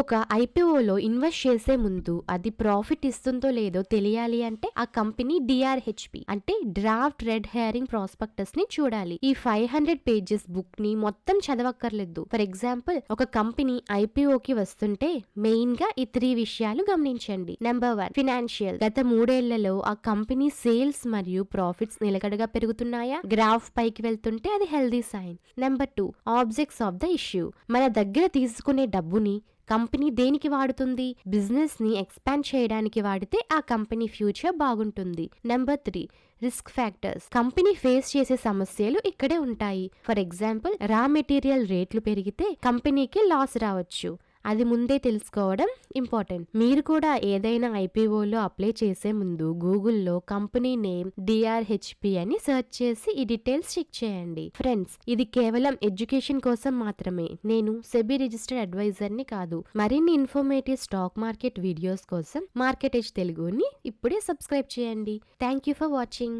ఒక ఐపీఓలో ఇన్వెస్ట్ చేసే ముందు అది ప్రాఫిట్ ఇస్తుందో లేదో తెలియాలి అంటే ఆ కంపెనీ డిఆర్హెచ్పి అంటే డ్రాఫ్ట్ రెడ్ హెయిరింగ్ ప్రాస్పెక్టస్ ని చూడాలి. ఈ 500 పేజెస్ బుక్ ని మొత్తం చదవక్కర్లేదు. ఫర్ ఎగ్జాంపుల్, ఒక కంపెనీ ఐపీఓకి వస్తుంటే మెయిన్ గా ఈ 3 విషయాలు గమనించండి. Number 1, financial. గత 3 ఏళ్లలో ఆ కంపెనీ సేల్స్ మరియు ప్రాఫిట్స్ నిలకడగా పెరుగుతున్నాయా? గ్రాఫ్ పైకి వెళ్తుంటే అది healthy sign. Number 2, objects of the issue. మన దగ్గర తీసుకునే డబ్బుని కంపెనీ దేనికి వాడుతుంది? బిజినెస్ ని ఎక్స్పాండ్ చేయడానికి వాడితే ఆ కంపెనీ ఫ్యూచర్ బాగుంటుంది. Number 3, risk factors. Company face చేసే సమస్యలు ఇక్కడే ఉంటాయి. ఫర్ ఎగ్జాంపుల్, రా మెటీరియల్ రేట్లు పెరిగితే కంపెనీకి లాస్ రావచ్చు. అది ముందే తెలుసుకోవడం ఇంపార్టెంట్. మీరు కూడా ఏదైనా ఐపీఓలో అప్లై చేసే ముందు గూగుల్లో కంపెనీ నేమ్ డిఆర్హెచ్పి అని సెర్చ్ చేసి ఈ డీటెయిల్స్ చెక్ చేయండి. ఫ్రెండ్స్, ఇది కేవలం ఎడ్యుకేషన్ కోసం మాత్రమే. నేను సెబీ రిజిస్టర్డ్ అడ్వైజర్ ని కాదు. మరిన్ని ఇన్ఫర్మేటివ్ స్టాక్ మార్కెట్ వీడియోస్ కోసం మార్కెట్ ఎడ్జ్ తెలుగుని ఇప్పుడే సబ్స్క్రైబ్ చేయండి. Thank you for watching.